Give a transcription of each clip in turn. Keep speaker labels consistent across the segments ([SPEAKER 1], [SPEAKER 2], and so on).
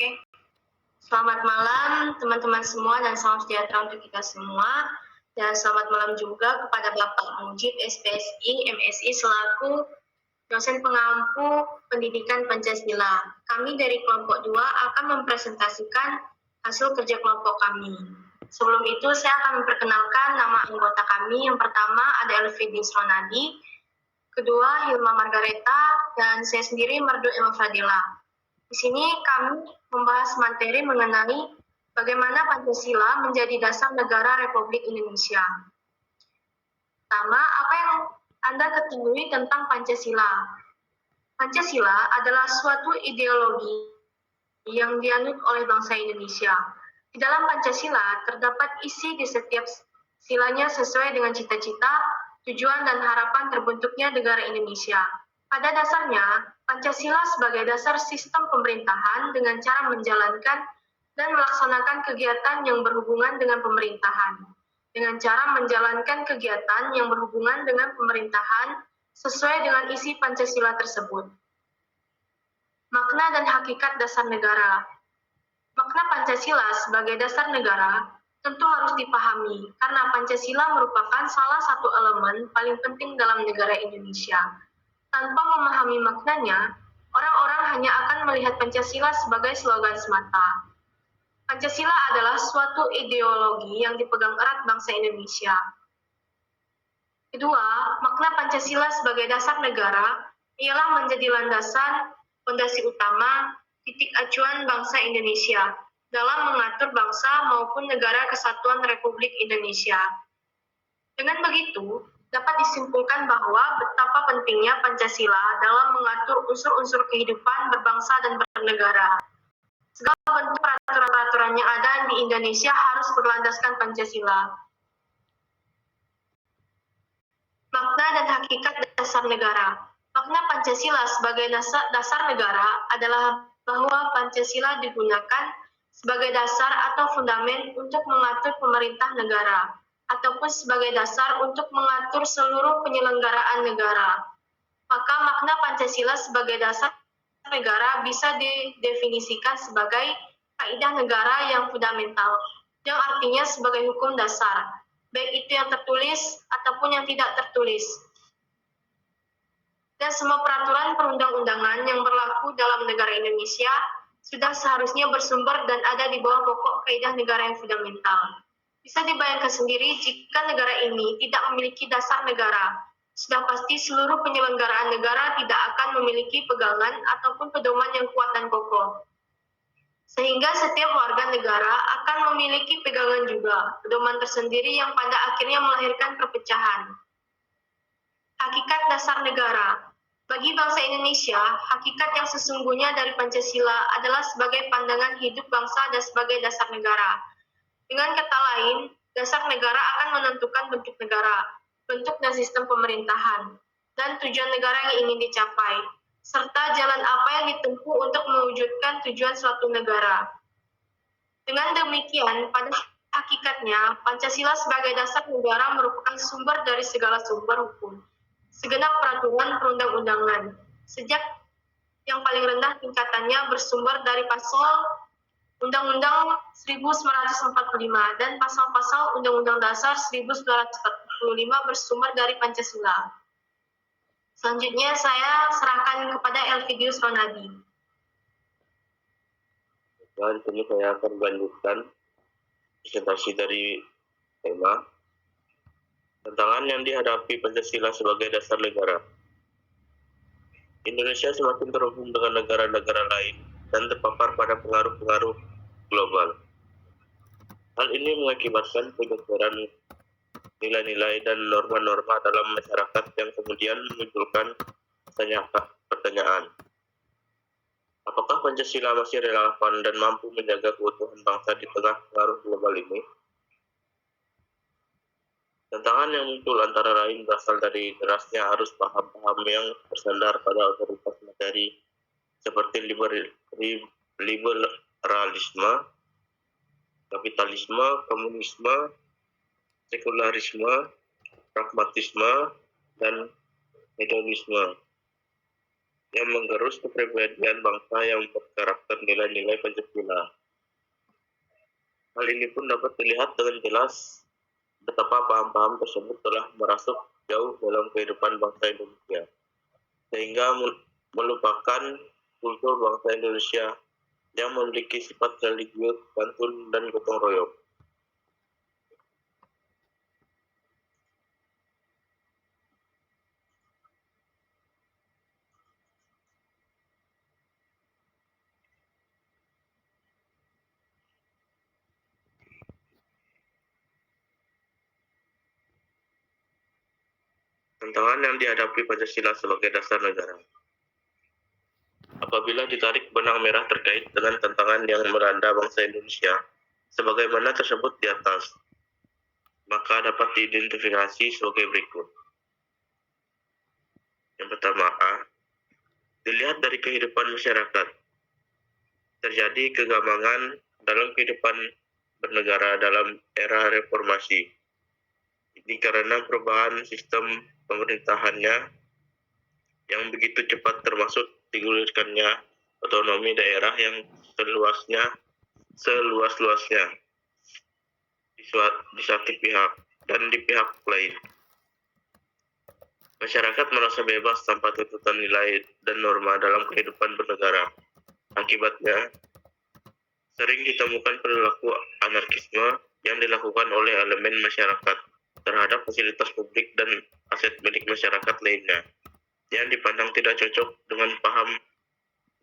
[SPEAKER 1] Oke, selamat malam teman-teman semua dan salam sejahtera untuk kita semua. Dan selamat malam juga kepada Bapak Mujib SPSI MSI selaku dosen pengampu pendidikan Pancasila. Kami dari kelompok 2 akan mempresentasikan hasil kerja kelompok kami. Sebelum itu saya akan memperkenalkan nama anggota kami. Yang pertama ada Elvidis Ronadi, kedua Hilma Margareta, dan saya sendiri Merdu Emma Fadila. Di sini kami membahas materi mengenai bagaimana Pancasila menjadi dasar negara Republik Indonesia. Pertama, apa yang Anda ketahui tentang Pancasila? Pancasila adalah suatu ideologi yang dianut oleh bangsa Indonesia. Di dalam Pancasila terdapat isi di setiap silanya sesuai dengan cita-cita, tujuan, dan harapan terbentuknya negara Indonesia. Pada dasarnya, Pancasila sebagai dasar sistem pemerintahan dengan cara menjalankan dan melaksanakan kegiatan yang berhubungan dengan pemerintahan. Dengan cara menjalankan kegiatan yang berhubungan dengan pemerintahan sesuai dengan isi Pancasila tersebut. Makna dan hakikat dasar negara. Makna Pancasila sebagai dasar negara tentu harus dipahami karena Pancasila merupakan salah satu elemen paling penting dalam negara Indonesia. Tanpa memahami maknanya, orang-orang hanya akan melihat Pancasila sebagai slogan semata. Pancasila adalah suatu ideologi yang dipegang erat bangsa Indonesia. Kedua, makna Pancasila sebagai dasar negara ialah menjadi landasan, fondasi utama, titik acuan bangsa Indonesia dalam mengatur bangsa maupun negara kesatuan Republik Indonesia. Dengan begitu, dapat disimpulkan bahwa betapa pentingnya Pancasila dalam mengatur unsur-unsur kehidupan berbangsa dan bernegara. Segala bentuk peraturan-peraturan yang ada di Indonesia harus berlandaskan Pancasila. Makna dan hakikat dasar negara. Makna Pancasila sebagai dasar negara adalah bahwa Pancasila digunakan sebagai dasar atau fundamen untuk mengatur pemerintah negara, ataupun sebagai dasar untuk mengatur seluruh penyelenggaraan negara. Maka makna Pancasila sebagai dasar negara bisa didefinisikan sebagai kaidah negara yang fundamental, yang artinya sebagai hukum dasar, baik itu yang tertulis ataupun yang tidak tertulis. Dan semua peraturan perundang-undangan yang berlaku dalam negara Indonesia sudah seharusnya bersumber dan ada di bawah pokok kaidah negara yang fundamental. Bisa dibayangkan sendiri jika negara ini tidak memiliki dasar negara, sudah pasti seluruh penyelenggaraan negara tidak akan memiliki pegangan ataupun pedoman yang kuat dan kokoh. Sehingga setiap warga negara akan memiliki pegangan juga, pedoman tersendiri yang pada akhirnya melahirkan perpecahan. Hakikat dasar negara. Bagi bangsa Indonesia, hakikat yang sesungguhnya dari Pancasila adalah sebagai pandangan hidup bangsa dan sebagai dasar negara. Dengan kata lain, dasar negara akan menentukan bentuk negara, bentuk dan sistem pemerintahan, dan tujuan negara yang ingin dicapai, serta jalan apa yang ditempuh untuk mewujudkan tujuan suatu negara. Dengan demikian, pada hakikatnya, Pancasila sebagai dasar negara merupakan sumber dari segala sumber hukum, segenap peraturan perundang-undangan, sejak yang paling rendah tingkatannya bersumber dari pasal Undang-Undang 1945 dan pasal-pasal Undang-Undang Dasar 1945 bersumber dari Pancasila. Selanjutnya saya serahkan kepada Elvidis Ronadi.
[SPEAKER 2] Dan kini saya akan melanjutkan presentasi dari tema tantangan yang dihadapi Pancasila sebagai dasar negara. Indonesia semakin terhubung dengan negara-negara lain dan terpapar pada pengaruh-pengaruh global. Hal ini mengakibatkan penyebaran nilai-nilai dan norma-norma dalam masyarakat yang kemudian memunculkan pertanyaan. Apakah Pancasila masih relevan dan mampu menjaga keutuhan bangsa di tengah pengaruh global ini? Tantangan yang muncul antara lain berasal dari derasnya arus paham-paham yang bersandar pada otoritas materi seperti liberalisme, kapitalisme, komunisme, sekularisme, pragmatisme, dan hedonisme. yang menggerus kepribadian bangsa yang berkarakter nilai-nilai Pancasila. Hal ini pun dapat dilihat dengan jelas betapa paham-paham tersebut telah merasuk jauh dalam kehidupan bangsa Indonesia, sehingga melupakan kultur bangsa Indonesia yang memiliki sifat religius, santun, dan gotong royong. Tantangan yang dihadapi Pancasila sebagai dasar negara. Apabila ditarik benang merah terkait dengan tantangan yang melanda bangsa Indonesia, sebagaimana tersebut di atas, maka dapat diidentifikasi sebagai berikut. Yang pertama A, dilihat dari kehidupan masyarakat. Terjadi kegamangan dalam kehidupan bernegara dalam era reformasi. Ini karena perubahan sistem pemerintahannya yang begitu cepat, termasuk digulirkannya otonomi daerah yang seluas-luasnya di satu pihak, dan di pihak lain masyarakat merasa bebas tanpa tuntutan nilai dan norma dalam kehidupan bernegara. Akibatnya sering ditemukan perilaku anarkisme yang dilakukan oleh elemen masyarakat terhadap fasilitas publik dan aset milik masyarakat lainnya yang dipandang tidak cocok dengan paham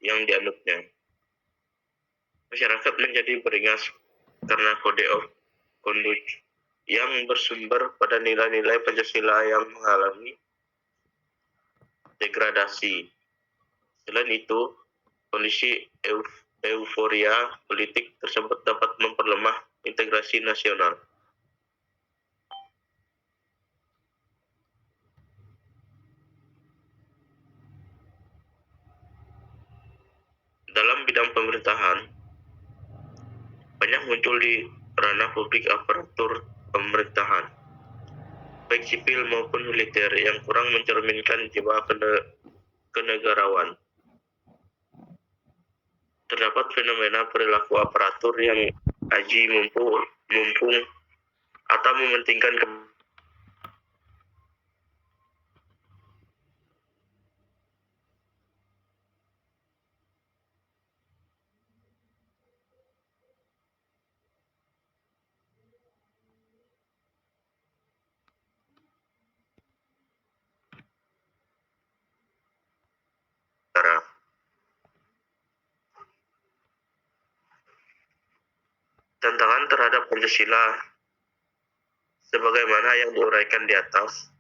[SPEAKER 2] yang dianutnya. Masyarakat menjadi beringas karena kode of conduct yang bersumber pada nilai-nilai Pancasila yang mengalami degradasi. Selain itu, kondisi euforia politik tersebut dapat memperlemah integrasi nasional. Dalam bidang pemerintahan, banyak muncul di ranah publik aparatur pemerintahan, baik sipil maupun militer, yang kurang mencerminkan jiwa kenegarawan. Terdapat fenomena perilaku aparatur yang aji mumpung atau mementingkan negara. Tantangan terhadap Pancasila sebagaimana yang diuraikan di atas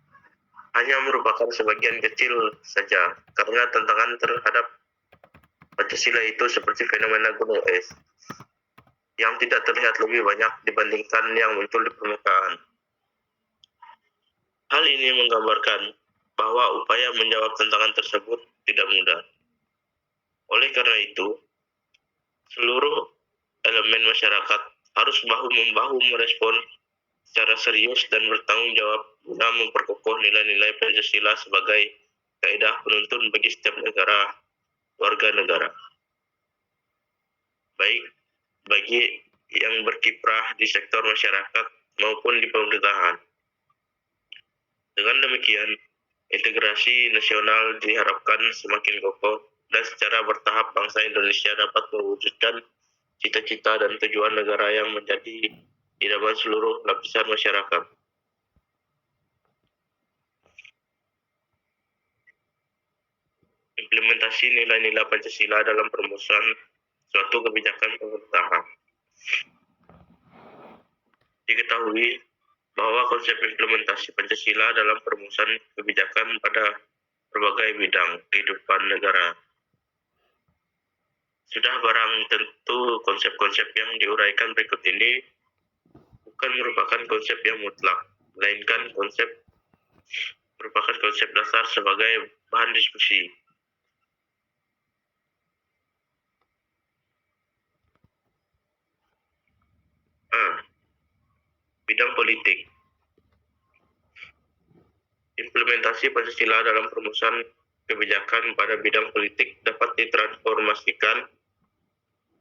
[SPEAKER 2] hanya merupakan sebagian kecil saja, karena tantangan terhadap Pancasila itu seperti fenomena gunung es yang tidak terlihat lebih banyak dibandingkan yang muncul di permukaan. Hal ini menggambarkan bahwa upaya menjawab tantangan tersebut tidak mudah. Oleh karena itu, seluruh elemen masyarakat harus bahu-membahu merespon secara serius dan bertanggung jawab guna memperkokoh nilai-nilai Pancasila sebagai kaidah penuntun bagi setiap warga negara, baik bagi yang berkiprah di sektor masyarakat maupun di pemerintahan. Dengan demikian, integrasi nasional diharapkan semakin kokoh dan secara bertahap bangsa Indonesia dapat mewujudkan cita-cita dan tujuan negara yang menjadi idaman seluruh lapisan masyarakat. Implementasi nilai-nilai Pancasila dalam perumusan suatu kebijakan pemerintahan. Diketahui bahwa konsep implementasi Pancasila dalam perumusan kebijakan pada berbagai bidang kehidupan negara sudah barang tentu konsep-konsep yang diuraikan berikut ini bukan merupakan konsep yang mutlak, melainkan merupakan konsep dasar sebagai bahan diskusi. Bidang politik. Implementasi Pancasila dalam perumusan kebijakan pada bidang politik dapat ditransformasikan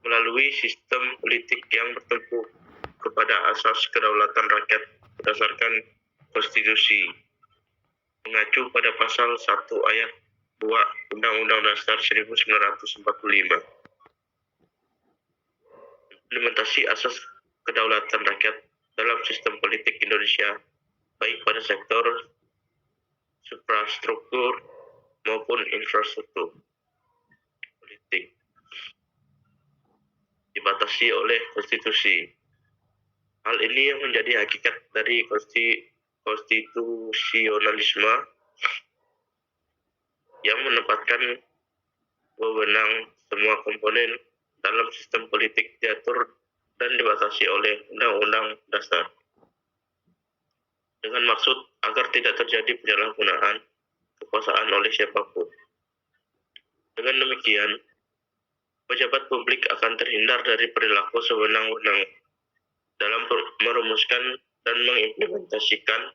[SPEAKER 2] melalui sistem politik yang bertumpu kepada asas kedaulatan rakyat berdasarkan konstitusi, mengacu pada pasal 1 ayat 2 Undang-Undang Dasar 1945. Implementasi asas kedaulatan rakyat dalam sistem politik Indonesia, baik pada sektor suprastruktur maupun infrastruktur politik, dibatasi oleh konstitusi. Hal ini yang menjadi hakikat dari konstitusionalisme yang menempatkan wewenang semua komponen dalam sistem politik diatur dan dibatasi oleh Undang-Undang Dasar, dengan maksud agar tidak terjadi penyalahgunaan kekuasaan oleh siapapun. Dengan demikian, pejabat publik akan terhindar dari perilaku sewenang-wenang dalam merumuskan dan mengimplementasikan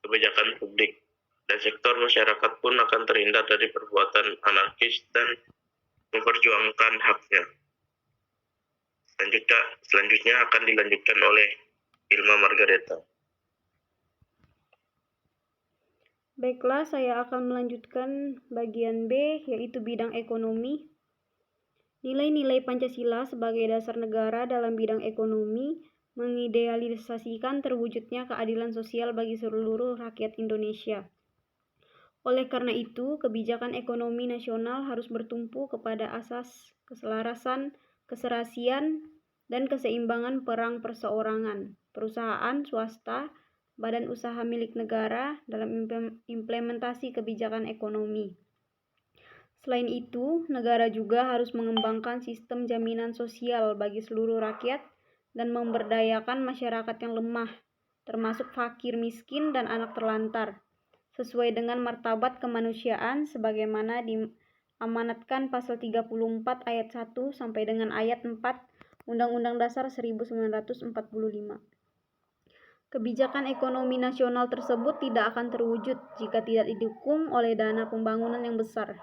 [SPEAKER 2] kebijakan publik, dan sektor masyarakat pun akan terhindar dari perbuatan anarkis dan memperjuangkan haknya. Selanjutnya akan dilanjutkan oleh Ilma Margareta.
[SPEAKER 3] Baiklah, saya akan melanjutkan bagian B, yaitu bidang ekonomi. Nilai-nilai Pancasila sebagai dasar negara dalam bidang ekonomi mengidealisasikan terwujudnya keadilan sosial bagi seluruh rakyat Indonesia. Oleh karena itu, kebijakan ekonomi nasional harus bertumpu kepada asas keselarasan, keserasian, dan keseimbangan peran perseorangan, perusahaan swasta, badan usaha milik negara dalam implementasi kebijakan ekonomi. Selain itu, negara juga harus mengembangkan sistem jaminan sosial bagi seluruh rakyat dan memberdayakan masyarakat yang lemah, termasuk fakir miskin dan anak terlantar, sesuai dengan martabat kemanusiaan sebagaimana diamanatkan pasal 34 ayat 1 sampai dengan ayat 4 Undang-Undang Dasar 1945. Kebijakan ekonomi nasional tersebut tidak akan terwujud jika tidak didukung oleh dana pembangunan yang besar.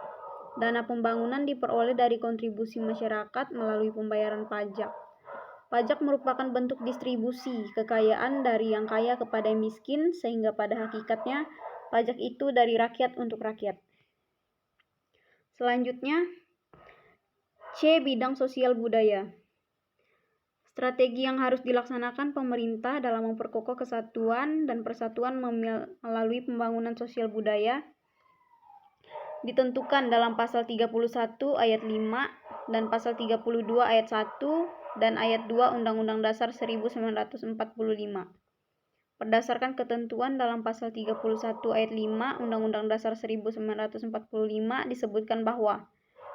[SPEAKER 3] Dana pembangunan diperoleh dari kontribusi masyarakat melalui pembayaran pajak. Pajak merupakan bentuk distribusi kekayaan dari yang kaya kepada yang miskin, sehingga pada hakikatnya pajak itu dari rakyat untuk rakyat. Selanjutnya, C. Bidang sosial budaya. Strategi yang harus dilaksanakan pemerintah dalam memperkokoh kesatuan dan persatuan melalui pembangunan sosial budaya ditentukan dalam pasal 31 ayat 5 dan pasal 32 ayat 1 dan ayat 2 Undang-Undang Dasar 1945. Berdasarkan ketentuan dalam pasal 31 ayat 5 Undang-Undang Dasar 1945 disebutkan bahwa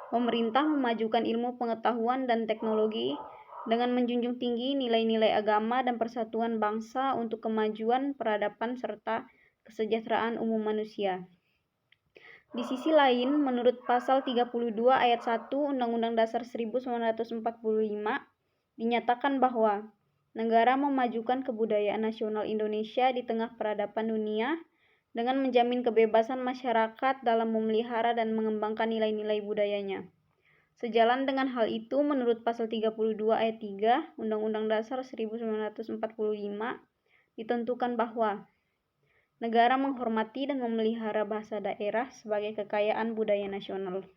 [SPEAKER 3] pemerintah memajukan ilmu pengetahuan dan teknologi dengan menjunjung tinggi nilai-nilai agama dan persatuan bangsa untuk kemajuan peradaban serta kesejahteraan umum manusia. Di sisi lain, menurut pasal 32 ayat 1 Undang-Undang Dasar 1945 dinyatakan bahwa negara memajukan kebudayaan nasional Indonesia di tengah peradaban dunia dengan menjamin kebebasan masyarakat dalam memelihara dan mengembangkan nilai-nilai budayanya. Sejalan dengan hal itu, menurut pasal 32 ayat 3 Undang-Undang Dasar 1945 ditentukan bahwa negara menghormati dan memelihara bahasa daerah sebagai kekayaan budaya nasional.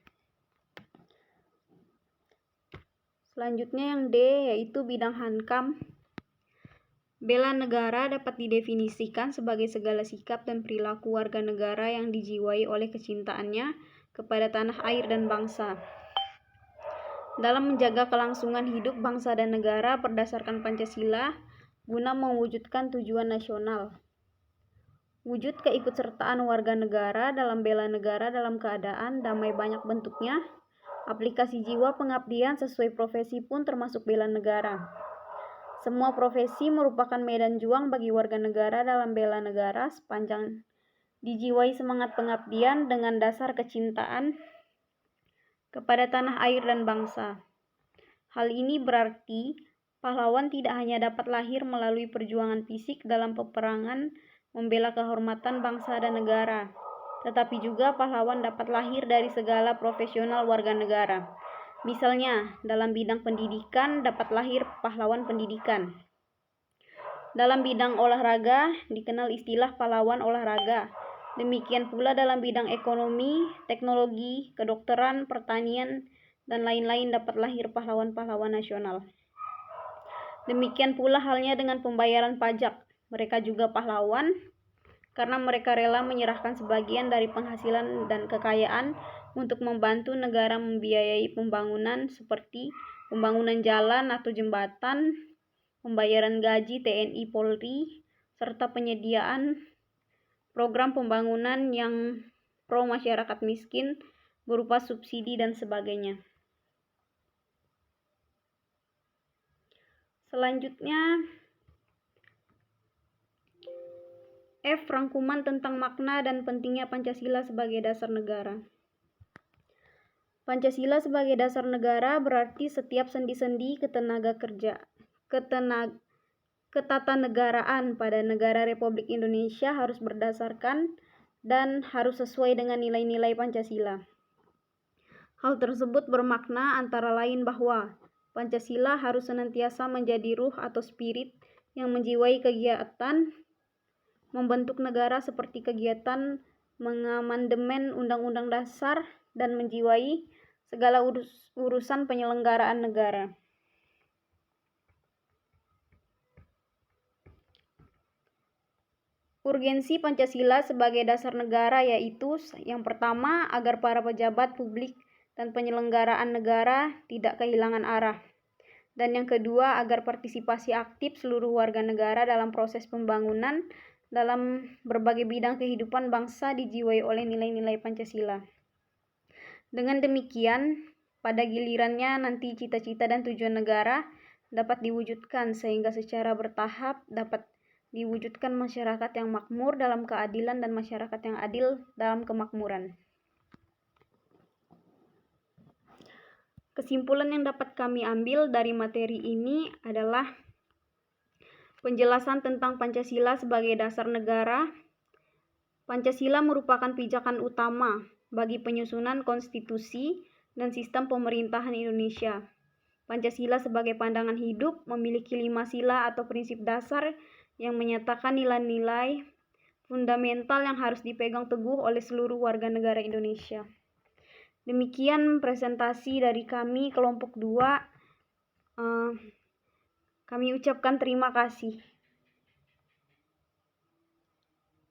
[SPEAKER 3] Selanjutnya yang D, yaitu bidang Hankam. Bela negara dapat didefinisikan sebagai segala sikap dan perilaku warga negara yang dijiwai oleh kecintaannya kepada tanah air dan bangsa, dalam menjaga kelangsungan hidup bangsa dan negara berdasarkan Pancasila guna mewujudkan tujuan nasional. Wujud keikutsertaan warga negara dalam bela negara dalam keadaan damai banyak bentuknya. Aplikasi jiwa pengabdian sesuai profesi pun termasuk bela negara. Semua profesi merupakan medan juang bagi warga negara dalam bela negara sepanjang dijiwai semangat pengabdian dengan dasar kecintaan kepada tanah air dan bangsa. Hal ini berarti pahlawan tidak hanya dapat lahir melalui perjuangan fisik dalam peperangan membela kehormatan bangsa dan negara, tetapi juga pahlawan dapat lahir dari segala profesional warga negara. Misalnya, dalam bidang pendidikan dapat lahir pahlawan pendidikan. Dalam bidang olahraga dikenal istilah pahlawan olahraga. Demikian pula dalam bidang ekonomi, teknologi, kedokteran, pertanian, dan lain-lain dapat lahir pahlawan-pahlawan nasional. Demikian pula halnya dengan pembayaran pajak. Mereka juga pahlawan karena mereka rela menyerahkan sebagian dari penghasilan dan kekayaan untuk membantu negara membiayai pembangunan seperti pembangunan jalan atau jembatan, pembayaran gaji TNI Polri, serta penyediaan program pembangunan yang pro masyarakat miskin berupa subsidi dan sebagainya. Selanjutnya, F. Rangkuman tentang makna dan pentingnya Pancasila sebagai dasar negara. Pancasila sebagai dasar negara berarti setiap sendi-sendi ketatanegaraan pada negara Republik Indonesia harus berdasarkan dan harus sesuai dengan nilai-nilai Pancasila. Hal tersebut bermakna antara lain bahwa Pancasila harus senantiasa menjadi ruh atau spirit yang menjiwai kegiatan membentuk negara seperti kegiatan mengamandemen Undang-Undang Dasar dan menjiwai segala urusan penyelenggaraan negara. Urgensi Pancasila sebagai dasar negara yaitu yang pertama, agar para pejabat publik dan penyelenggaraan negara tidak kehilangan arah. Dan yang kedua, agar partisipasi aktif seluruh warga negara dalam proses pembangunan dalam berbagai bidang kehidupan bangsa dijiwai oleh nilai-nilai Pancasila. Dengan demikian, pada gilirannya nanti cita-cita dan tujuan negara dapat diwujudkan sehingga secara bertahap dapat diwujudkan masyarakat yang makmur dalam keadilan dan masyarakat yang adil dalam kemakmuran. Kesimpulan yang dapat kami ambil dari materi ini adalah penjelasan tentang Pancasila sebagai dasar negara. Pancasila merupakan pijakan utama bagi penyusunan konstitusi dan sistem pemerintahan Indonesia. Pancasila sebagai pandangan hidup memiliki 5 sila atau prinsip dasar yang menyatakan nilai-nilai fundamental yang harus dipegang teguh oleh seluruh warga negara Indonesia. Demikian presentasi dari kami kelompok 2. Kami ucapkan terima kasih.